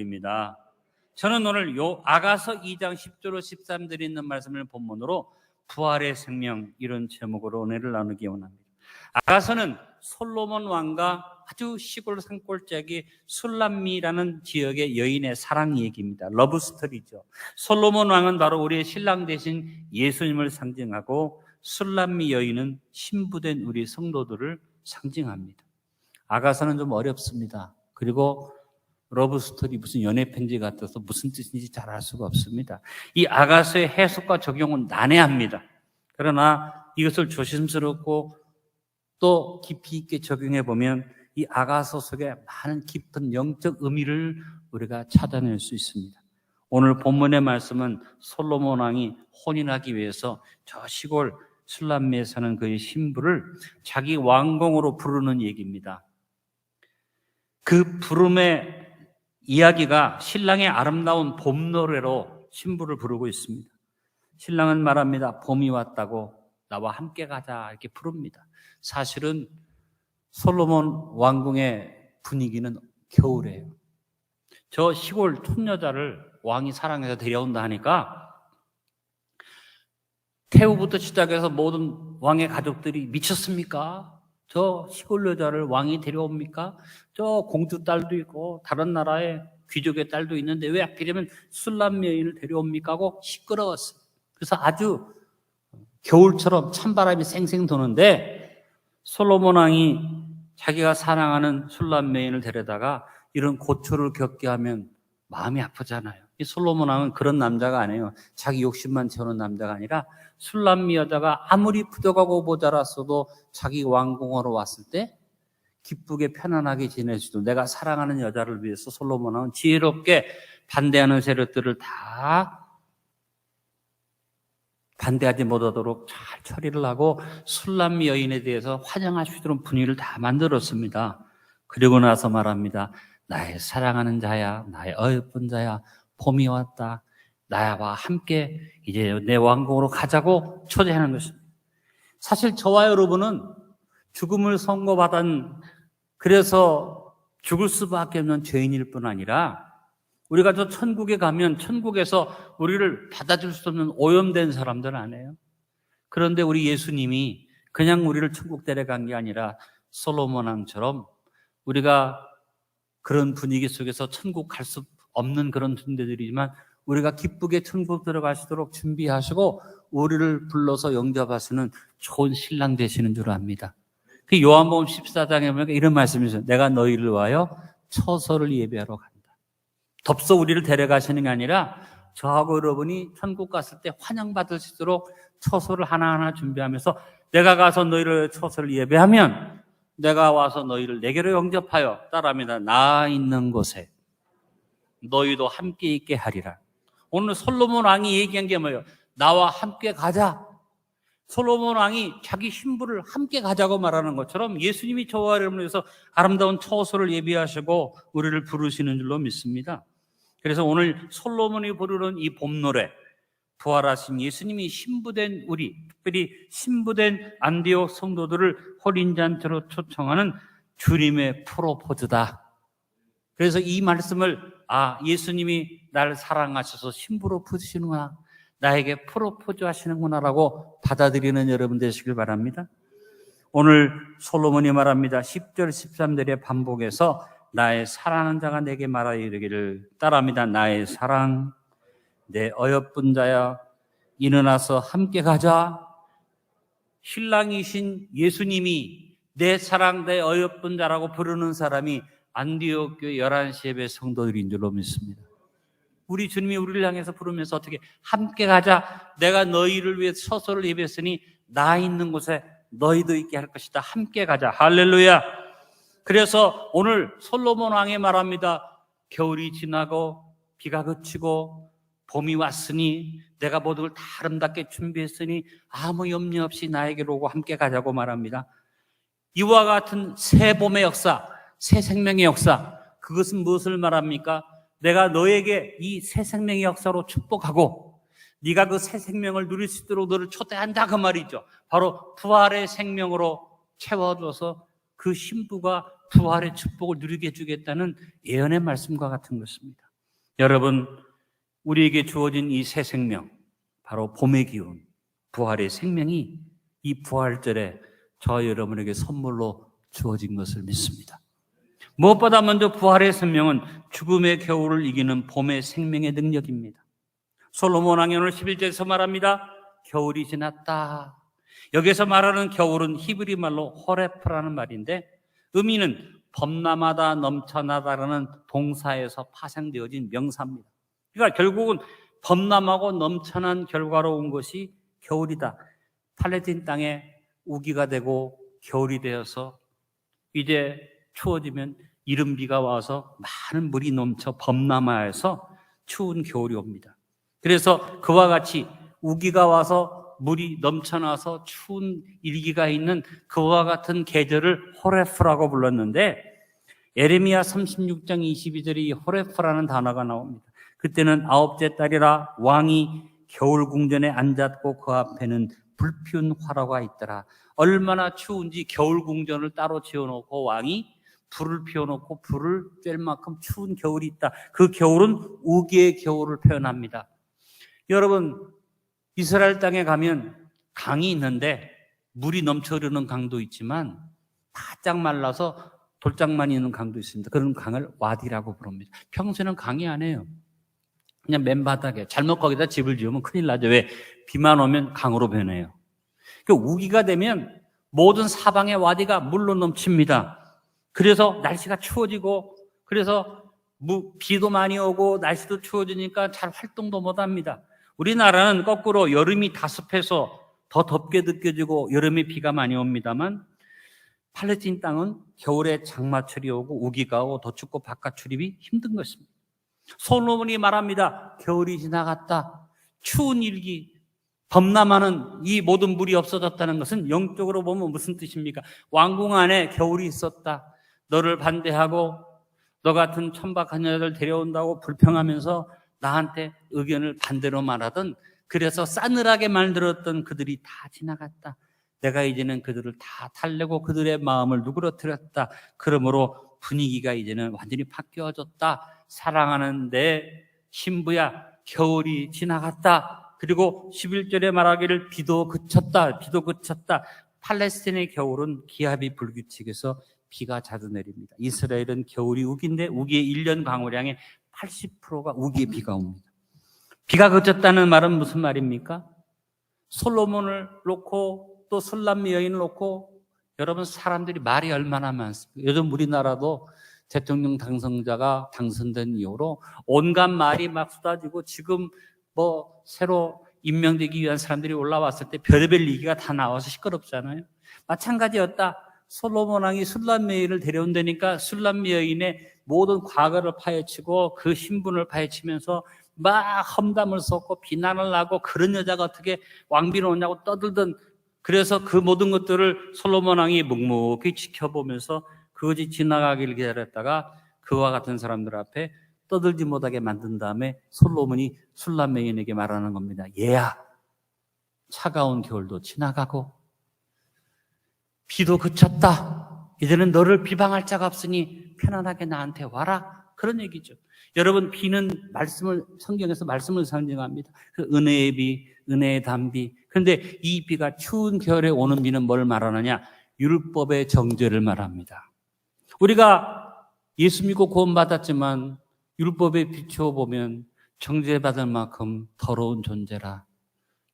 입니다. 저는 오늘 요 아가서 2장 10절로 13절에 있는 말씀을 본문으로 부활의 생명 이런 제목으로 은혜를 나누기 원합니다. 아가서는 솔로몬 왕과 아주 시골 산골짜기 술람미라는 지역의 여인의 사랑 얘기입니다. 러브 스토리죠. 솔로몬 왕은 바로 우리의 신랑 되신 예수님을 상징하고 술람미 여인은 신부된 우리 성도들을 상징합니다. 아가서는 좀 어렵습니다. 그리고 러브 스토리 무슨 연애 편지 같아서 무슨 뜻인지 잘 알 수가 없습니다. 이 아가서의 해석과 적용은 난해합니다. 그러나 이것을 조심스럽고 또 깊이 있게 적용해 보면 이 아가서 속에 많은 깊은 영적 의미를 우리가 찾아낼 수 있습니다. 오늘 본문의 말씀은 솔로몬 왕이 혼인하기 위해서 저 시골 술람미에 사는 그의 신부를 자기 왕궁으로 부르는 얘기입니다. 그 부름의 이야기가 신랑의 아름다운 봄 노래로 신부를 부르고 있습니다. 신랑은 말합니다. 봄이 왔다고 나와 함께 가자 이렇게 부릅니다. 사실은 솔로몬 왕궁의 분위기는 겨울이에요. 저 시골 촌여자를 왕이 사랑해서 데려온다 하니까 태우부터 시작해서 모든 왕의 가족들이 미쳤습니까? 저 시골 여자를 왕이 데려옵니까? 저 공주 딸도 있고 다른 나라의 귀족의 딸도 있는데 왜 하필이면 술람 여인을 데려옵니까? 하고 시끄러웠어요. 그래서 아주 겨울처럼 찬바람이 쌩쌩 도는데 솔로몬 왕이 자기가 사랑하는 술람 여인을 데려다가 이런 고초를 겪게 하면 마음이 아프잖아요. 이 솔로몬 왕은 그런 남자가 아니에요. 자기 욕심만 채우는 남자가 아니라 술람미 여자가 아무리 부족하고 모자랐어도 자기 왕궁으로 왔을 때 기쁘게 편안하게 지내지도 내가 사랑하는 여자를 위해서 솔로몬 왕은 지혜롭게 반대하는 세력들을 다 반대하지 못하도록 잘 처리를 하고 술람미 여인에 대해서 환영할 수 있도록 분위기를 다 만들었습니다. 그리고 나서 말합니다. 나의 사랑하는 자야, 나의 어여쁜 자야, 봄이 왔다. 나와 함께 이제 내 왕궁으로 가자고 초대하는 것입니다. 사실 저와 여러분은 죽음을 선고받은 그래서 죽을 수밖에 없는 죄인일 뿐 아니라 우리가 저 천국에 가면 천국에서 우리를 받아줄 수 없는 오염된 사람들 아니에요. 그런데 우리 예수님이 그냥 우리를 천국 데려간 게 아니라 솔로몬 왕처럼 우리가 그런 분위기 속에서 천국 갈 수 없는 그런 존재들이지만 우리가 기쁘게 천국 들어가시도록 준비하시고 우리를 불러서 영접하시는 좋은 신랑 되시는 줄 압니다. 그 요한복음 14장에 보면 이런 말씀이 있어요. 내가 너희를 위하여 처소를 예배하러 간다. 덥서 우리를 데려가시는 게 아니라 저하고 여러분이 천국 갔을 때 환영받을 수 있도록 처소를 하나하나 준비하면서 내가 가서 너희를 처소를 예배하면 내가 와서 너희를 내게로 영접하여 따라합니다. 나 있는 곳에 너희도 함께 있게 하리라. 오늘 솔로몬 왕이 얘기한 게 뭐예요? 나와 함께 가자. 솔로몬 왕이 자기 신부를 함께 가자고 말하는 것처럼 예수님이 저와 여러분을 위해서 아름다운 처소를 예비하시고 우리를 부르시는 줄로 믿습니다. 그래서 오늘 솔로몬이 부르는 이 봄노래, 부활하신 예수님이 신부된 우리, 특별히 신부된 안디옥 성도들을 혼인잔치로 초청하는 주님의 프로포즈다. 그래서 이 말씀을 예수님이 나를 사랑하셔서 신부로 부르시는구나, 나에게 프로포즈 하시는구나라고 받아들이는 여러분 되시길 바랍니다. 오늘 솔로몬이 말합니다. 10절 13절의 반복해서 나의 사랑하는 자가 내게 말하여 이르기를 따라합니다. 나의 사랑, 내 어여쁜 자야, 일어나서 함께 가자. 신랑이신 예수님이 내 사랑, 내 어여쁜 자라고 부르는 사람이 안디옥 교회 11시 예배 성도들인 줄로 믿습니다. 우리 주님이 우리를 향해서 부르면서 어떻게 함께 가자. 내가 너희를 위해 처소를 예배했으니 나 있는 곳에 너희도 있게 할 것이다. 함께 가자. 할렐루야. 그래서 오늘 솔로몬 왕이 말합니다. 겨울이 지나고 비가 그치고 봄이 왔으니 내가 모든 걸 다 아름답게 준비했으니 아무 염려 없이 나에게로 오고 함께 가자고 말합니다. 이와 같은 새 봄의 역사, 새 생명의 역사, 그것은 무엇을 말합니까? 내가 너에게 이 새 생명의 역사로 축복하고 네가 그 새 생명을 누릴 수 있도록 너를 초대한다 그 말이죠. 바로 부활의 생명으로 채워줘서 그 신부가 부활의 축복을 누리게 해주겠다는 예언의 말씀과 같은 것입니다. 여러분, 우리에게 주어진 이 새 생명, 바로 봄의 기운, 부활의 생명이 이 부활절에 저와 여러분에게 선물로 주어진 것을 믿습니다. 무엇보다 먼저 부활의 생명은 죽음의 겨울을 이기는 봄의 생명의 능력입니다. 솔로몬 왕이 오늘 11절에서 말합니다. 겨울이 지났다. 여기서 말하는 겨울은 히브리 말로 호레프라는 말인데 의미는 범람하다, 넘쳐나다라는 동사에서 파생되어진 명사입니다. 그러니까 결국은 범람하고 넘쳐난 결과로 온 것이 겨울이다. 팔레스틴 땅에 우기가 되고 겨울이 되어서 이제 추워지면 이른 비가 와서 많은 물이 넘쳐 범람하여서 추운 겨울이 옵니다. 그래서 그와 같이 우기가 와서 물이 넘쳐나서 추운 일기가 있는 그와 같은 계절을 호레프라고 불렀는데 예레미야 36장 22절에 이 호레프라는 단어가 나옵니다. 그때는 9째 달이라 왕이 겨울 궁전에 앉았고 그 앞에는 불피운 화로가 있더라. 얼마나 추운지 겨울 궁전을 따로 지어놓고 왕이 불을 피워놓고 불을 쬐을 만큼 추운 겨울이 있다. 그 겨울은 우기의 겨울을 표현합니다. 여러분, 이스라엘 땅에 가면 강이 있는데 물이 넘쳐 흐르는 강도 있지만 바짝 말라서 돌짝만 있는 강도 있습니다. 그런 강을 와디라고 부릅니다. 평소에는 강이 아니에요. 그냥 맨바닥에 잘못 거기다 집을 지으면 큰일 나죠. 왜? 비만 오면 강으로 변해요. 우기가 되면 모든 사방의 와디가 물로 넘칩니다. 그래서 날씨가 추워지고 그래서 비도 많이 오고 날씨도 추워지니까 잘 활동도 못합니다. 우리나라는 거꾸로 여름이 다습해서 더 덥게 느껴지고 여름에 비가 많이 옵니다만 팔레스틴 땅은 겨울에 장마철이 오고 우기가 오고 더 춥고 바깥 출입이 힘든 것입니다. 솔로몬이 말합니다. 겨울이 지나갔다. 추운 일기, 범람하는 이 모든 물이 없어졌다는 것은 영적으로 보면 무슨 뜻입니까? 왕궁 안에 겨울이 있었다. 너를 반대하고 너 같은 천박한 여자를 데려온다고 불평하면서 나한테 의견을 반대로 말하던 그래서 싸늘하게 말들었던 그들이 다 지나갔다. 내가 이제는 그들을 다 달래고 그들의 마음을 누그러뜨렸다. 그러므로 분위기가 이제는 완전히 바뀌어졌다. 사랑하는 내 신부야, 겨울이 지나갔다. 그리고 11절에 말하기를 비도 그쳤다. 비도 그쳤다. 팔레스틴의 겨울은 기압이 불규칙해서 비가 자주 내립니다. 이스라엘은 겨울이 우기인데 우기의 1년 강우량의 80%가 우기에 비가 옵니다. 비가 그쳤다는 말은 무슨 말입니까? 솔로몬을 놓고 또 술람미 여인을 놓고 여러분 사람들이 말이 얼마나 많습니까? 요즘 우리나라도 대통령 당선자가 당선된 이후로 온갖 말이 막 쏟아지고 지금 새로 임명되기 위한 사람들이 올라왔을 때 별의별 얘기가 다 나와서 시끄럽잖아요. 마찬가지였다. 솔로몬 왕이 술람미 여인을 데려온다니까 술람미 여인의 모든 과거를 파헤치고 그 신분을 파헤치면서 막 험담을 쏟고 비난을 하고 그런 여자가 어떻게 왕비로 오냐고 떠들던 그래서 그 모든 것들을 솔로몬 왕이 묵묵히 지켜보면서 그것이 지나가기를 기다렸다가 그와 같은 사람들 앞에 떠들지 못하게 만든 다음에 솔로몬이 술람 여인에게 말하는 겁니다. 얘야, 차가운 겨울도 지나가고 비도 그쳤다. 이제는 너를 비방할 자가 없으니 편안하게 나한테 와라. 그런 얘기죠. 여러분, 비는 성경에서 말씀을 상징합니다. 그 은혜의 비, 은혜의 단비. 그런데 이 비가 추운 겨울에 오는 비는 뭘 말하느냐? 율법의 정죄를 말합니다. 우리가 예수 믿고 구원받았지만 율법에 비추어 보면 정죄받을 만큼 더러운 존재라.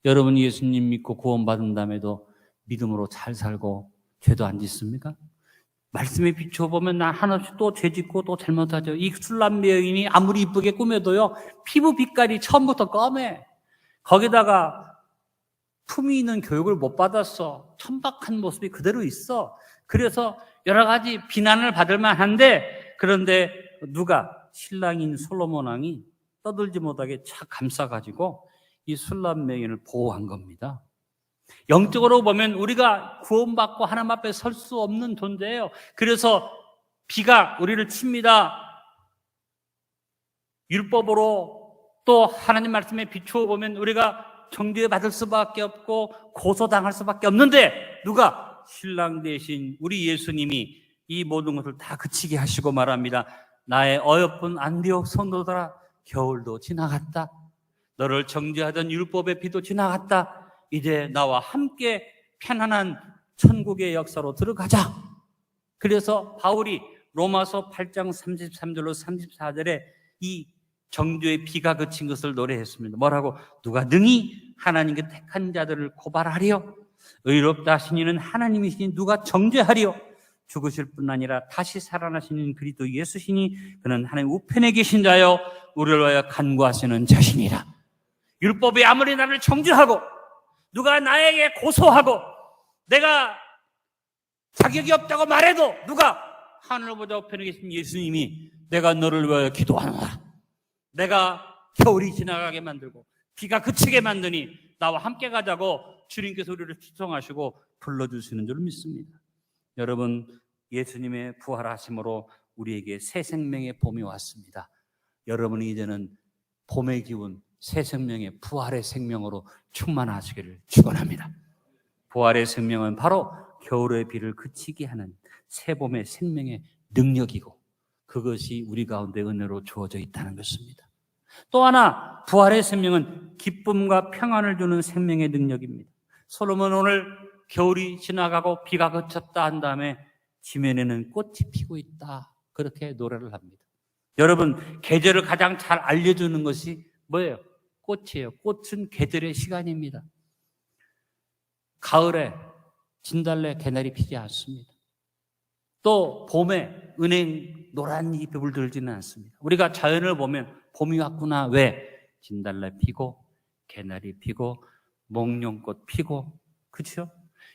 여러분 예수님 믿고 구원받은 다음에도 믿음으로 잘 살고 죄도 안 짓습니까? 말씀에 비추어 보면 난 한없이 또 죄 짓고 또 잘못하죠. 이 술람 여인이 아무리 이쁘게 꾸며도요, 피부 빛깔이 처음부터 검해. 거기다가 품위 있는 교육을 못 받았어. 천박한 모습이 그대로 있어. 그래서 여러 가지 비난을 받을 만한데, 그런데 누가 신랑인 솔로몬 왕이 떠들지 못하게 착 감싸가지고 이 술람 여인을 보호한 겁니다. 영적으로 보면 우리가 구원받고 하나님 앞에 설 수 없는 존재예요. 그래서 비가 우리를 칩니다. 율법으로 또 하나님 말씀에 비추어 보면 우리가 정죄받을 수밖에 없고 고소당할 수밖에 없는데 누가? 신랑 대신 우리 예수님이 이 모든 것을 다 그치게 하시고 말합니다. 나의 어여쁜 안디옥 성도들아, 겨울도 지나갔다. 너를 정죄하던 율법의 비도 지나갔다. 이제 나와 함께 편안한 천국의 역사로 들어가자. 그래서 바울이 로마서 8장 33절로 34절에 이 정죄의 비가 그친 것을 노래했습니다. 뭐라고? 누가 능히 하나님께 택한 자들을 고발하리요? 의롭다 하시니는 하나님이시니 누가 정죄하리요? 죽으실 뿐 아니라 다시 살아나시는 그리스도 예수시니 그는 하나님 우편에 계신 자요 우리를 위하여 간구하시는 자신이라. 율법이 아무리 나를 정죄하고 누가 나에게 고소하고 내가 자격이 없다고 말해도 누가 하늘보다 우편에 계신 예수님이 내가 너를 위하여 기도하노라. 내가 겨울이 지나가게 만들고 비가 그치게 만드니 나와 함께 가자고 주님께서 우리를 추천하시고 불러주시는 줄 믿습니다. 여러분, 예수님의 부활하심으로 우리에게 새 생명의 봄이 왔습니다. 여러분이 이제는 봄의 기운, 새 생명의 부활의 생명으로 충만하시기를 축원합니다. 부활의 생명은 바로 겨울의 비를 그치게 하는 새 봄의 생명의 능력이고 그것이 우리 가운데 은혜로 주어져 있다는 것입니다. 또 하나 부활의 생명은 기쁨과 평안을 주는 생명의 능력입니다. 솔로몬 오늘 겨울이 지나가고 비가 그쳤다 한 다음에 지면에는 꽃이 피고 있다 그렇게 노래를 합니다. 여러분, 계절을 가장 잘 알려주는 것이 뭐예요? 꽃이에요. 꽃은 계절의 시간입니다. 가을에 진달래, 개나리 피지 않습니다. 또 봄에 은행 노란 잎이 물들지는 않습니다. 우리가 자연을 보면 봄이 왔구나. 왜? 진달래 피고 개나리 피고 목련꽃 피고, 그렇죠?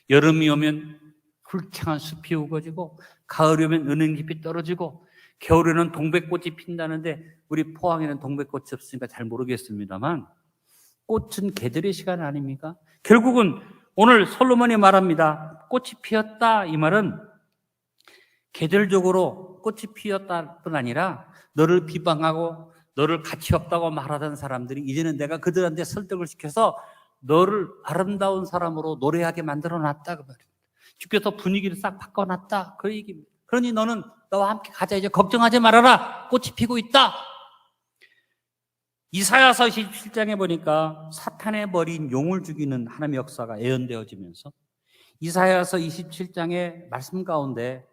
여름이 오면 훌창한 숲이 우거지고 가을이 오면 은행잎이 떨어지고 겨울에는 동백꽃이 핀다는데 우리 포항에는 동백꽃이 없으니까 잘 모르겠습니다만 꽃은 계절의 시간 아닙니까? 결국은 오늘 솔로몬이 말합니다. 꽃이 피었다. 이 말은 계절적으로 꽃이 피었다 뿐 아니라 너를 비방하고 너를 가치 없다고 말하던 사람들이 이제는 내가 그들한테 설득을 시켜서 너를 아름다운 사람으로 노래하게 만들어놨다 그 말입니다. 주께서 분위기를 싹 바꿔놨다 그 얘기입니다. 그러니 너는 나와 함께 가자. 이제 걱정하지 말아라. 꽃이 피고 있다. 이사야서 27장에 보니까 사탄의 버린 용을 죽이는 하나님의 역사가 예언되어지면서 이사야서 27장의 말씀 가운데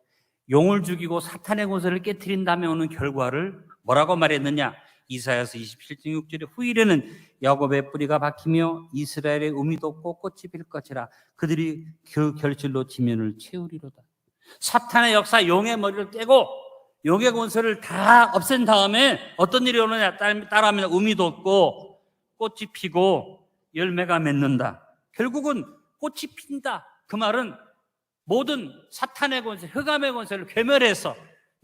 용을 죽이고 사탄의 권세를 깨트린 다음에 오는 결과를 뭐라고 말했느냐? 이사야서 27장 6절에 후일에는 야곱의 뿌리가 박히며 이스라엘의 우미 돋고 꽃이 필 것이라. 그들이 그 결실로 지면을 채우리로다. 사탄의 역사, 용의 머리를 떼고 용의 권세를 다 없앤 다음에 어떤 일이 오느냐 따라하면 우미 돋고 꽃이 피고 열매가 맺는다. 결국은 꽃이 핀다. 그 말은 모든 사탄의 권세, 흑암의 권세를 괴멸해서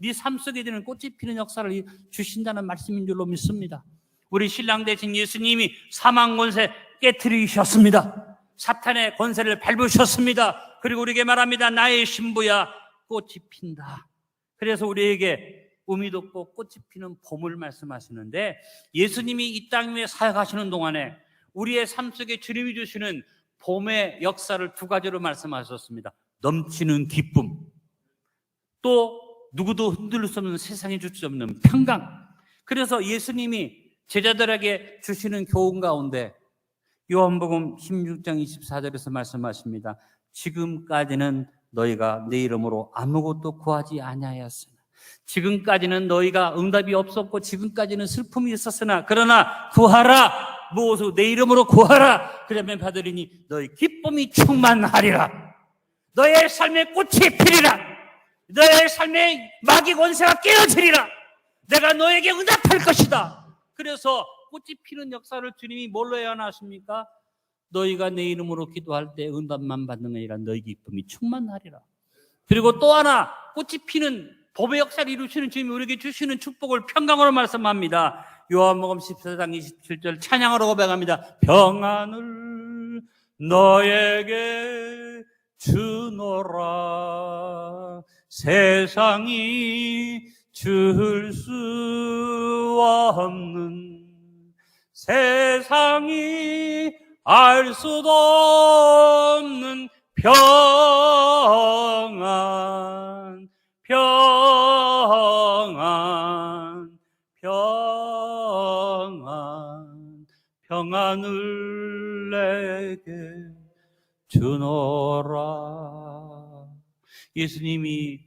네 삶 속에 되는 꽃이 피는 역사를 주신다는 말씀인 줄로 믿습니다. 우리 신랑 되신 예수님이 사망 권세 깨트리셨습니다. 사탄의 권세를 밟으셨습니다. 그리고 우리에게 말합니다. 나의 신부야 꽃이 핀다. 그래서 우리에게 우미 돋고 꽃이 피는 봄을 말씀하시는데 예수님이 이 땅 위에 사역하시는 동안에 우리의 삶 속에 주님이 주시는 봄의 역사를 두 가지로 말씀하셨습니다. 넘치는 기쁨, 또 누구도 흔들릴 수 없는 세상에 줄 수 없는 평강. 그래서 예수님이 제자들에게 주시는 교훈 가운데 요한복음 16장 24절에서 말씀하십니다. 지금까지는 너희가 내 이름으로 아무것도 구하지 아니하였으나, 지금까지는 너희가 응답이 없었고 지금까지는 슬픔이 있었으나 그러나 구하라. 무엇을 내 이름으로 구하라. 그러면 받으리니 너희 기쁨이 충만하리라. 너의 삶의 꽃이 피리라. 너의 삶의 마귀 권세가 깨어지리라. 내가 너에게 응답할 것이다. 그래서 꽃이 피는 역사를 주님이 뭘로 예언하십니까? 너희가 내 이름으로 기도할 때 응답만 받는 게 아니라 너희 기쁨이 충만하리라. 그리고 또 하나, 꽃이 피는 봄의 역사를 이루시는 주님이 우리에게 주시는 축복을 평강으로 말씀합니다. 요한복음 14장 27절 찬양으로 고백합니다. 평안을 너에게 주노라. 세상이 줄 수 없는, 세상이 알 수도 없는 평안, 평안, 평안. 평안을 내게 주노라. 예수님이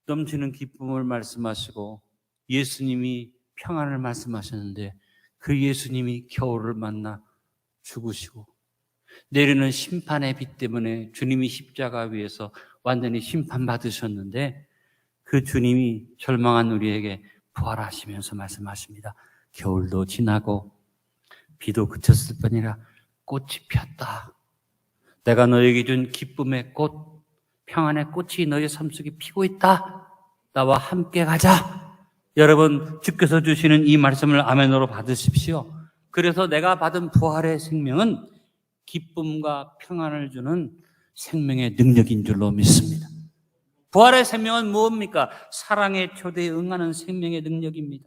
넘치는 기쁨을 말씀하시고 예수님이 평안을 말씀하셨는데 그 예수님이 겨울을 만나 죽으시고 내리는 심판의 빛 때문에 주님이 십자가 위에서 완전히 심판받으셨는데 그 주님이 절망한 우리에게 부활하시면서 말씀하십니다. 겨울도 지나고 비도 그쳤을 뿐이라 꽃이 폈다. 내가 너에게 준 기쁨의 꽃, 평안의 꽃이 너의 삶 속에 피고 있다. 나와 함께 가자. 여러분, 주께서 주시는 이 말씀을 아멘으로 받으십시오. 그래서 내가 받은 부활의 생명은 기쁨과 평안을 주는 생명의 능력인 줄로 믿습니다. 부활의 생명은 무엇입니까? 사랑의 초대에 응하는 생명의 능력입니다.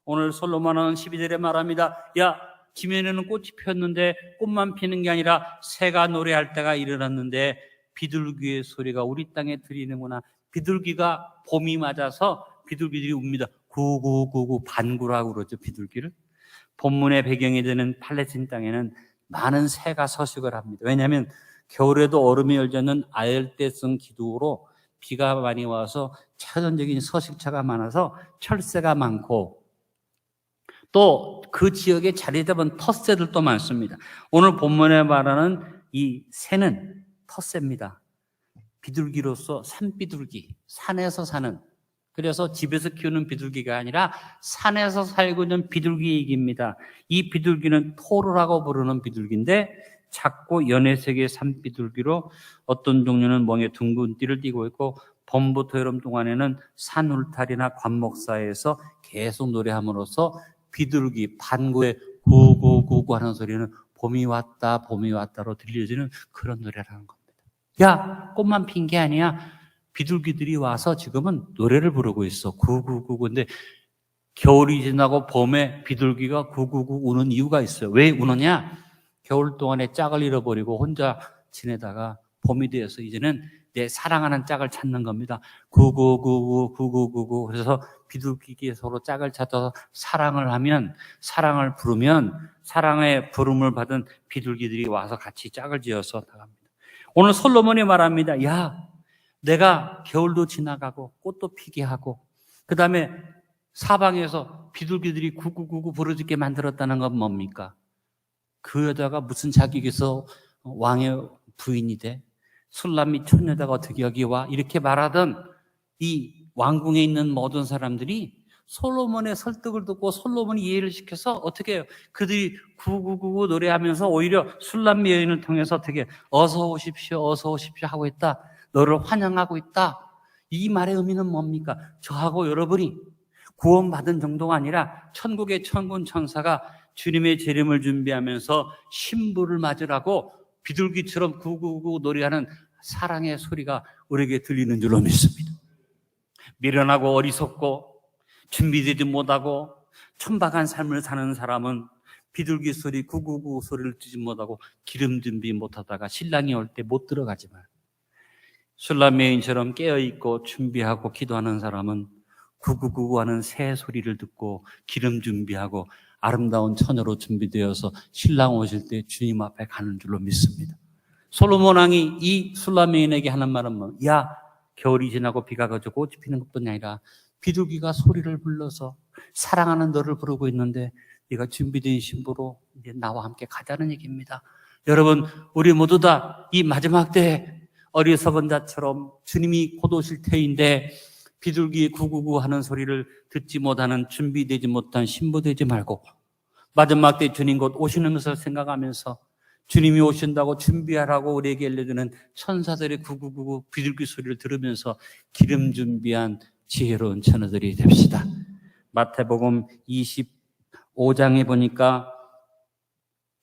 오늘 솔로몬은 12절에 말합니다. 야, 지면에는 꽃이 폈는데 꽃만 피는 게 아니라 새가 노래할 때가 일어났는데 비둘기의 소리가 우리 땅에 들리는구나. 비둘기가 봄이 맞아서 비둘기들이 웁니다. 구구구구 반구라고 그러죠, 비둘기를. 본문의 배경이 되는 팔레스틴 땅에는 많은 새가 서식을 합니다. 왜냐하면 겨울에도 얼음이 열지 않는 아열대성 기후로 비가 많이 와서 자연적인 서식처가 많아서 철새가 많고 또 그 지역에 자리 잡은 텃새들도 많습니다. 오늘 본문에 말하는 이 새는 텃새입니다. 비둘기로서 산비둘기, 산에서 사는, 그래서 집에서 키우는 비둘기가 아니라 산에서 살고 있는 비둘기 얘기입니다. 이 비둘기는 토르라고 부르는 비둘기인데 작고 연해색의 산비둘기로 어떤 종류는 멍에 둥근 띠를 띠고 있고 봄부터 여름 동안에는 산 울타리나 관목사이에서 계속 노래함으로써 비둘기 반구의 구구구구 하는 소리는 봄이 왔다로 들려지는 그런 노래라는 겁니다. 야, 꽃만 핀 게 아니야. 비둘기들이 와서 지금은 노래를 부르고 있어. 구구구구. 근데 겨울이 지나고 봄에 비둘기가 구구구 우는 이유가 있어요. 왜 우느냐? 겨울 동안에 짝을 잃어버리고 혼자 지내다가 봄이 되어서 이제는 내 사랑하는 짝을 찾는 겁니다. 구구구구 구구구구. 그래서 비둘기가 서로 짝을 찾아서 사랑을 하면, 사랑을 부르면 사랑의 부름을 받은 비둘기들이 와서 같이 짝을 지어서 나갑니다. 오늘 솔로몬이 말합니다. 야, 내가 겨울도 지나가고 꽃도 피게 하고 그 다음에 사방에서 비둘기들이 구구구구 부르짖게 만들었다는 건 뭡니까? 그 여자가 무슨 자격에서 왕의 부인이 돼? 술람이 촌여자가 어떻게 여기 와? 이렇게 말하던 이 왕궁에 있는 모든 사람들이 솔로몬의 설득을 듣고 솔로몬이 이해를 시켜서 어떻게 해요? 그들이 구구구구 노래하면서 오히려 술람 여인을 통해서 어떻게 어서 오십시오 하고 있다. 너를 환영하고 있다. 이 말의 의미는 뭡니까? 저하고 여러분이 구원받은 정도가 아니라 천국의 천군 천사가 주님의 재림을 준비하면서 신부를 맞으라고 비둘기처럼 구구구 노래하는 사랑의 소리가 우리에게 들리는 줄로 믿습니다. 미련하고 어리석고 준비되지 못하고 천박한 삶을 사는 사람은 비둘기 소리 구구구 소리를 듣지 못하고 기름 준비 못하다가 신랑이 올 때 못 들어가지만 술람 여인처럼 깨어있고 준비하고 기도하는 사람은 구구구구 하는 새 소리를 듣고 기름 준비하고 아름다운 처녀로 준비되어서 신랑 오실 때 주님 앞에 가는 줄로 믿습니다. 솔로몬 왕이 이 술람 여인에게 하는 말은 뭐? 야, 겨울이 지나고 비가 그치고 꽃이 피는 것뿐이 아니라 비둘기가 소리를 불러서 사랑하는 너를 부르고 있는데 네가 준비된 신부로 이제 나와 함께 가자는 얘기입니다. 여러분, 우리 모두 다 이 마지막 때에 어리석은 자처럼 주님이 곧 오실 테인데 비둘기 구구구 하는 소리를 듣지 못하는 준비되지 못한 신부 되지 말고 마지막 때 주님 곧 오시는 것을 생각하면서 주님이 오신다고 준비하라고 우리에게 알려주는 천사들의 구구구구 비둘기 소리를 들으면서 기름 준비한 지혜로운 처녀들이 됩시다. 마태복음 25장에 보니까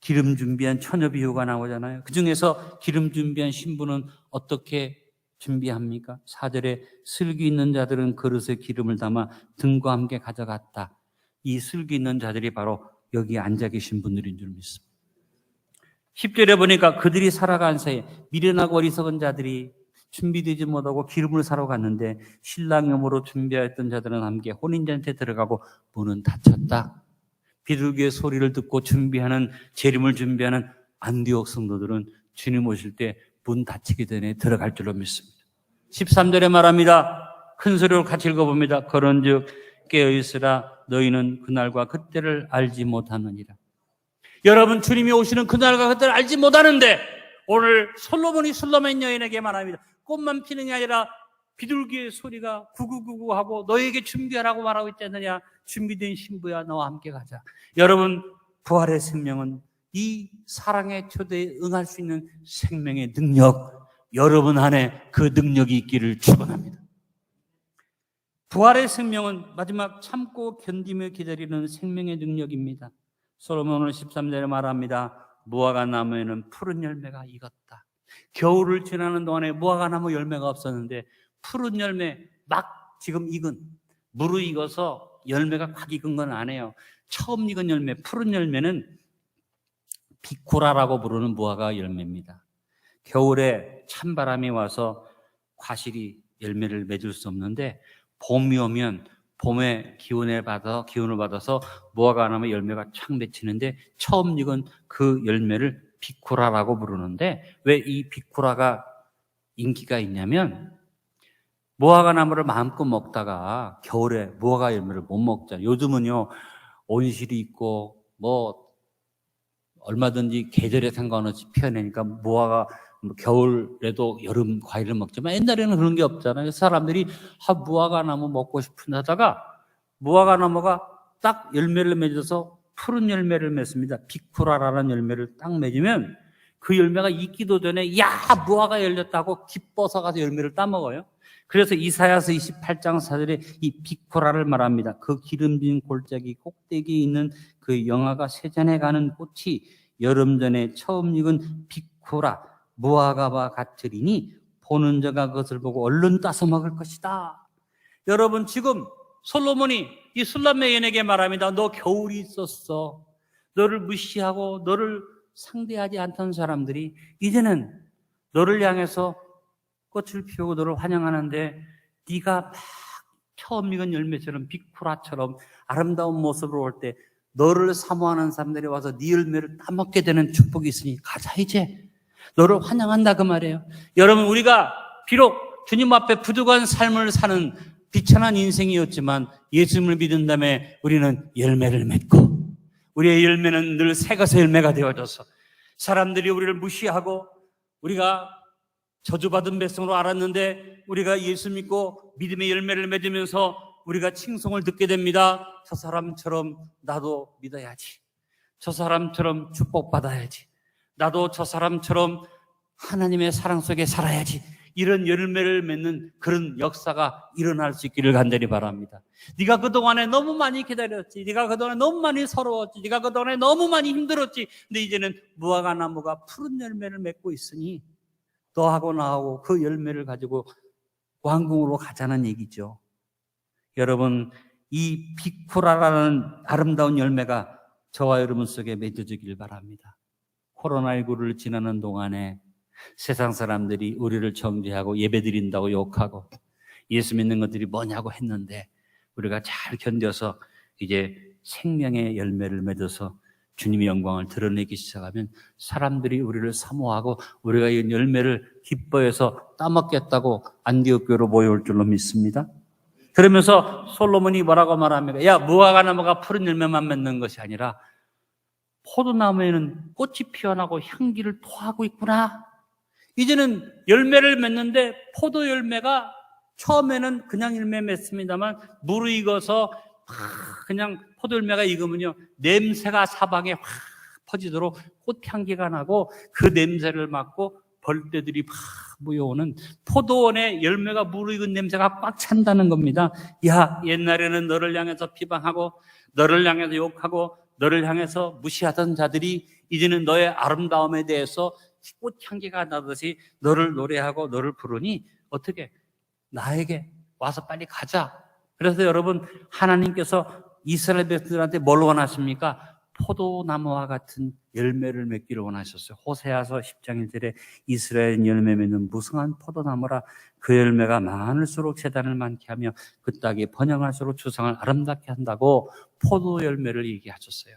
기름 준비한 처녀 비유가 나오잖아요. 그 중에서 기름 준비한 신부는 어떻게 준비합니까? 4절에 슬기 있는 자들은 그릇에 기름을 담아 등과 함께 가져갔다. 이 슬기 있는 자들이 바로 여기 앉아 계신 분들인 줄 믿습니다. 10절에 보니까 그들이 살아간 사이에 미련하고 어리석은 자들이 준비되지 못하고 기름을 사러 갔는데 신랑염으로 준비하였던 자들은 함께 혼인잔치에 들어가고 문은 닫혔다. 비둘기의 소리를 듣고 재림을 준비하는 안디옥 성도들은 주님 오실 때 문 닫히기 전에 들어갈 줄로 믿습니다. 13절에 말합니다. 큰 소리로 같이 읽어봅니다. 그런즉 깨어있으라. 너희는 그날과 그때를 알지 못하느니라. 여러분, 주님이 오시는 그날과 그때를 알지 못하는데 오늘 솔로몬이 술라맨 여인에게 말합니다. 꽃만 피는 게 아니라 비둘기의 소리가 구구구구 하고 너에게 준비하라고 말하고 있지 않느냐. 준비된 신부야, 너와 함께 가자. 여러분, 부활의 생명은 이 사랑의 초대에 응할 수 있는 생명의 능력, 여러분 안에 그 능력이 있기를 축원합니다. 부활의 생명은 마지막 참고 견디며 기다리는 생명의 능력입니다. 솔로몬은 13절에 말합니다. 무화과 나무에는 푸른 열매가 익었다. 겨울을 지나는 동안에 무화과 나무 열매가 없었는데 푸른 열매 막 지금 익은, 무르익어서 열매가 확 익은 건 아니에요. 처음 익은 열매, 푸른 열매는 비쿠라라고 부르는 무화과 열매입니다. 겨울에 찬바람이 와서 과실이 열매를 맺을 수 없는데 봄이 오면 봄의 기운을 받아서 무화과 나무 열매가 착 맺히는데 처음 익은 그 열매를 비쿠라라고 부르는데 왜 이 비쿠라가 인기가 있냐면 무화과 나무를 마음껏 먹다가 겨울에 무화과 열매를 못 먹잖아요. 요즘은요 온실이 있고 얼마든지 계절에 상관없이 피어내니까 무화과 겨울에도 여름 과일을 먹지만 옛날에는 그런 게 없잖아요. 사람들이 무화과 나무 먹고 싶은 하다가 무화과 나무가 딱 열매를 맺어서 푸른 열매를 맺습니다. 비쿠라라는 열매를 딱 맺으면 그 열매가 익기도 전에 무화과 열렸다고 기뻐서 가서 열매를 따먹어요. 그래서 이사야서 28장 4절에 이 비쿠라를 말합니다. 그 기름진 골짜기 꼭대기에 있는 그 영화가 세잔해 가는 꽃이 여름 전에 처음 익은 비쿠라 무화과와 같으리니 보는 자가 그것을 보고 얼른 따서 먹을 것이다. 여러분, 지금 솔로몬이 이 술람의 여인에게 말합니다. 너 겨울이 있었어. 너를 무시하고 너를 상대하지 않던 사람들이 이제는 너를 향해서 꽃을 피우고 너를 환영하는데 네가 막 처음 익은 열매처럼 비쿠라처럼 아름다운 모습으로 올 때 너를 사모하는 사람들이 와서 네 열매를 따먹게 되는 축복이 있으니 가자. 이제 너를 환영한다 그 말이에요. 여러분, 우리가 비록 주님 앞에 부족한 삶을 사는 비천한 인생이었지만 예수님을 믿은 다음에 우리는 열매를 맺고 우리의 열매는 늘 새것의 열매가 되어져서 사람들이 우리를 무시하고 우리가 저주받은 백성으로 알았는데 우리가 예수 믿고 믿음의 열매를 맺으면서 우리가 칭송을 듣게 됩니다. 저 사람처럼 나도 믿어야지. 저 사람처럼 축복받아야지. 나도 저 사람처럼 하나님의 사랑 속에 살아야지. 이런 열매를 맺는 그런 역사가 일어날 수 있기를 간절히 바랍니다. 네가 그동안에 너무 많이 기다렸지. 네가 그동안에 너무 많이 서러웠지. 네가 그동안에 너무 많이 힘들었지. 근데 이제는 무화과 나무가 푸른 열매를 맺고 있으니 너하고 나하고 그 열매를 가지고 왕궁으로 가자는 얘기죠. 여러분, 이 비쿠라라는 아름다운 열매가 저와 여러분 속에 맺어지길 바랍니다. 코로나19를 지나는 동안에 세상 사람들이 우리를 정죄하고 예배드린다고 욕하고 예수 믿는 것들이 뭐냐고 했는데 우리가 잘 견뎌서 이제 생명의 열매를 맺어서 주님의 영광을 드러내기 시작하면 사람들이 우리를 사모하고 우리가 이 열매를 기뻐해서 따먹겠다고 안디옥 교회로 모여올 줄로 믿습니다. 그러면서 솔로몬이 뭐라고 말합니까? 야, 무화과 나무가 푸른 열매만 맺는 것이 아니라 포도나무에는 꽃이 피어나고 향기를 토하고 있구나. 이제는 열매를 맺는데 포도 열매가 처음에는 그냥 열매 맺습니다만 무르익어서 그냥 포도 열매가 익으면요 냄새가 사방에 확 퍼지도록 꽃향기가 나고 그 냄새를 맡고 벌떼들이 막 모여오는 포도원에 열매가 무르익은 냄새가 꽉 찬다는 겁니다. 야, 옛날에는 너를 향해서 비방하고 너를 향해서 욕하고 너를 향해서 무시하던 자들이 이제는 너의 아름다움에 대해서 꽃향기가 나듯이 너를 노래하고 너를 부르니 어떻게 나에게 와서 빨리 가자. 그래서 여러분, 하나님께서 이스라엘 백성들한테 뭘 원하십니까? 포도나무와 같은 열매를 맺기를 원하셨어요. 호세아서 10장 1절에 이스라엘 열매 맺는 무성한 포도나무라, 그 열매가 많을수록 재단을 많게 하며 그 땅이 번영할수록 주상을 아름답게 한다고 포도 열매를 얘기하셨어요.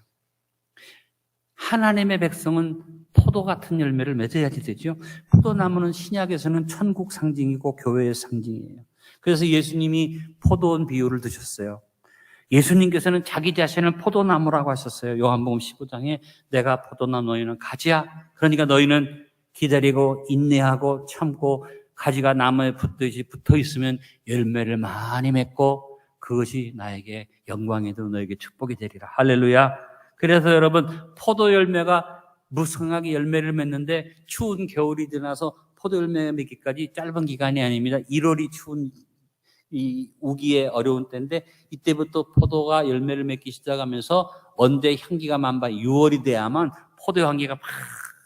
하나님의 백성은 포도 같은 열매를 맺어야지 되죠. 포도나무는 신약에서는 천국 상징이고 교회의 상징이에요. 그래서 예수님이 포도원 비유를 드셨어요. 예수님께서는 자기 자신을 포도나무라고 하셨어요. 요한복음 15장에 내가 포도나무, 너희는 가지야. 그러니까 너희는 기다리고 인내하고 참고 가지가 나무에 붙듯이 붙어 있으면 열매를 많이 맺고 그것이 나에게 영광이 되고 너에게 축복이 되리라. 할렐루야. 그래서 여러분, 포도 열매가 무성하게 열매를 맺는데 추운 겨울이 지나서 포도 열매 맺기까지 짧은 기간이 아닙니다. 1월이 추운 이 우기에 어려운 때인데 이때부터 포도가 열매를 맺기 시작하면서 언제 향기가 만바 6월이 돼야만 포도 향기가 막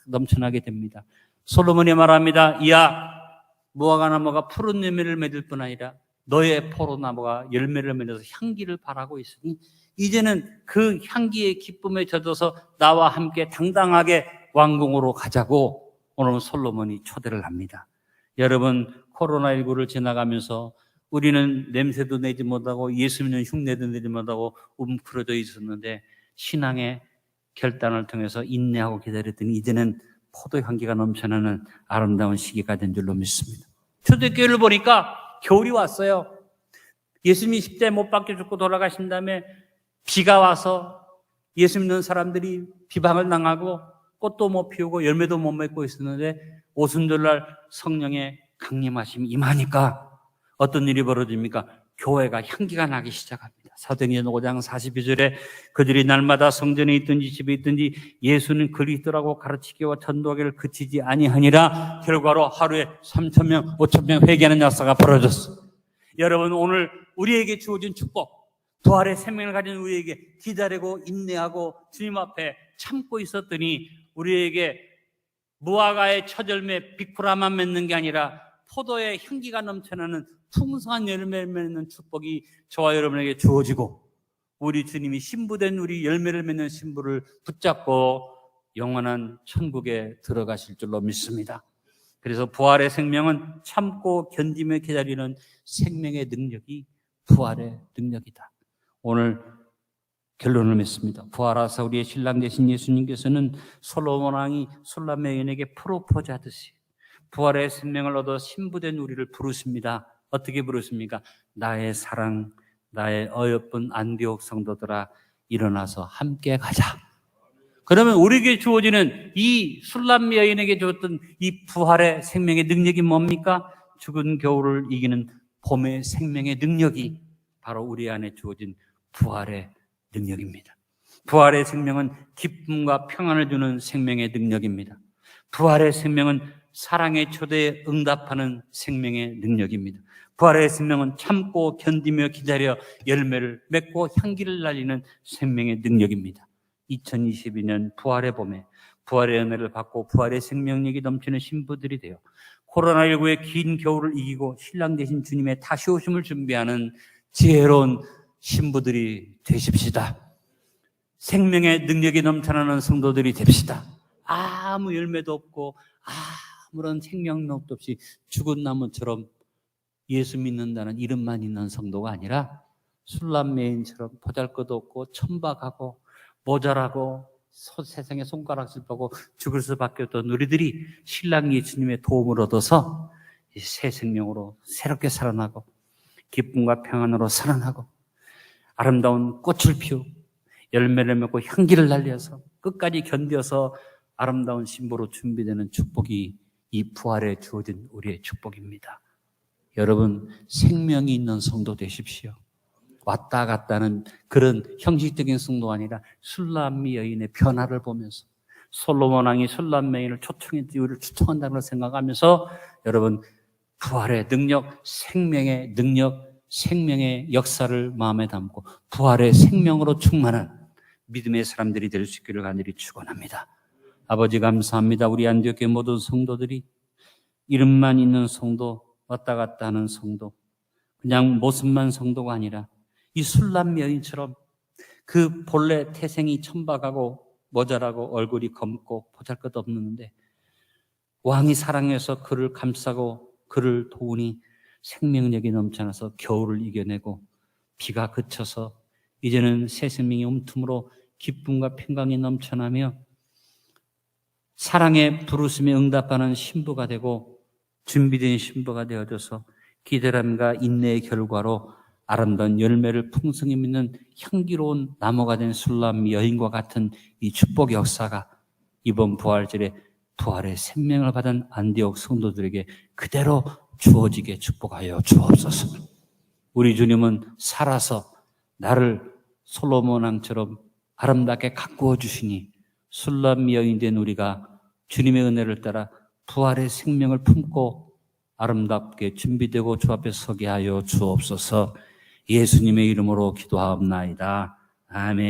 넘쳐나게 됩니다. 솔로몬이 말합니다. 이야, 무화과나무가 푸른 열매를 맺을 뿐 아니라 너의 포도나무가 열매를 맺어서 향기를 발하고 있으니 이제는 그 향기의 기쁨에 젖어서 나와 함께 당당하게 왕궁으로 가자고 오늘 솔로몬이 초대를 합니다. 여러분, 코로나19를 지나가면서 우리는 냄새도 내지 못하고 예수 믿는 흉내도 내지 못하고 웅크러져 있었는데 신앙의 결단을 통해서 인내하고 기다렸더니 이제는 포도 향기가 넘쳐나는 아름다운 시기가 된 줄로 믿습니다. 초대교회를 보니까 겨울이 왔어요. 예수님이 십자가에 못 박혀 죽고 돌아가신 다음에 비가 와서 예수 믿는 사람들이 비방을 당하고 꽃도 못 피우고 열매도 못 맺고 있었는데 오순절날 성령의 강림하심이 임하니까 어떤 일이 벌어집니까? 교회가 향기가 나기 시작합니다. 사도행전 5장 42절에 그들이 날마다 성전에 있든지 집에 있든지 예수는 그리스도라고 가르치기와 전도하기를 그치지 아니하니라. 결과로 하루에 3,000명, 5,000명 회개하는 역사가 벌어졌어요. 여러분, 오늘 우리에게 주어진 축복, 부활의 생명을 가진 우리에게 기다리고 인내하고 주님 앞에 참고 있었더니 우리에게 무화과의 첫 열매 빅프라만 맺는 게 아니라 포도의 향기가 넘쳐나는 풍성한 열매를 맺는 축복이 저와 여러분에게 주어지고 우리 주님이 신부된 우리 열매를 맺는 신부를 붙잡고 영원한 천국에 들어가실 줄로 믿습니다. 그래서 부활의 생명은 참고 견디며 기다리는 생명의 능력이 부활의 능력이다. 오늘 결론을 맺습니다. 부활하사 우리의 신랑 되신 예수님께서는 솔로몬 왕이 술람의 여인에게 프로포즈하듯이 부활의 생명을 얻어 신부된 우리를 부르십니다. 어떻게 부르십니까? 나의 사랑, 나의 어여쁜 안디옥 성도들아, 일어나서 함께 가자. 그러면 우리에게 주어지는 이 술람 여인에게 주었던 이 부활의 생명의 능력이 뭡니까? 죽은 겨울을 이기는 봄의 생명의 능력이 바로 우리 안에 주어진 부활의 능력입니다. 부활의 생명은 기쁨과 평안을 주는 생명의 능력입니다. 부활의 생명은 사랑의 초대에 응답하는 생명의 능력입니다. 부활의 생명은 참고 견디며 기다려 열매를 맺고 향기를 날리는 생명의 능력입니다. 2022년 부활의 봄에 부활의 은혜를 받고 부활의 생명력이 넘치는 신부들이 되어 코로나19의 긴 겨울을 이기고 신랑 되신 주님의 다시 오심을 준비하는 지혜로운 신부들이 되십시다. 생명의 능력이 넘쳐나는 성도들이 됩시다. 아무 열매도 없고 아무런 생명력도 없이 죽은 나무처럼 예수 믿는다는 이름만 있는 성도가 아니라 술람매인처럼 보잘것없고 천박하고 모자라고 세상에 손가락질 뻗고 죽을 수밖에 없던 우리들이 신랑 예수님의 도움을 얻어서 새 생명으로 새롭게 살아나고 기쁨과 평안으로 살아나고 아름다운 꽃을 피우고 열매를 맺고 향기를 날려서 끝까지 견뎌서 아름다운 신부로 준비되는 축복이 이 부활에 주어진 우리의 축복입니다. 여러분, 생명이 있는 성도 되십시오. 왔다 갔다는 그런 형식적인 성도가 아니라 술람미 여인의 변화를 보면서 솔로몬 왕이 술람미 여인을 초청했지 우리를 추청한다는 걸 생각하면서 여러분, 부활의 능력, 생명의 능력, 생명의 역사를 마음에 담고 부활의 생명으로 충만한 믿음의 사람들이 될 수 있기를 간절히 축원합니다. 아버지 감사합니다. 우리 안디옥교회 모든 성도들이 이름만 있는 성도, 왔다 갔다 하는 성도, 그냥 모습만 성도가 아니라 이 술람 여인처럼 그 본래 태생이 천박하고 모자라고 얼굴이 검고 보잘것없는데 왕이 사랑해서 그를 감싸고 그를 도우니 생명력이 넘쳐나서 겨울을 이겨내고 비가 그쳐서 이제는 새 생명의 움틈으로 기쁨과 평강이 넘쳐나며 사랑의 부르심에 응답하는 신부가 되고 준비된 신부가 되어져서 기대감과 인내의 결과로 아름다운 열매를 풍성히 맺는 향기로운 나무가 된 술람 여인과 같은 이 축복 역사가 이번 부활절에 부활의 생명을 받은 안디옥 성도들에게 그대로 주어지게 축복하여 주옵소서. 우리 주님은 살아서 나를 솔로몬 왕처럼 아름답게 가꾸어 주시니 술람 여인 된 우리가 주님의 은혜를 따라 부활의 생명을 품고 아름답게 준비되고 주 앞에 서게 하여 주옵소서. 예수님의 이름으로 기도하옵나이다. 아멘.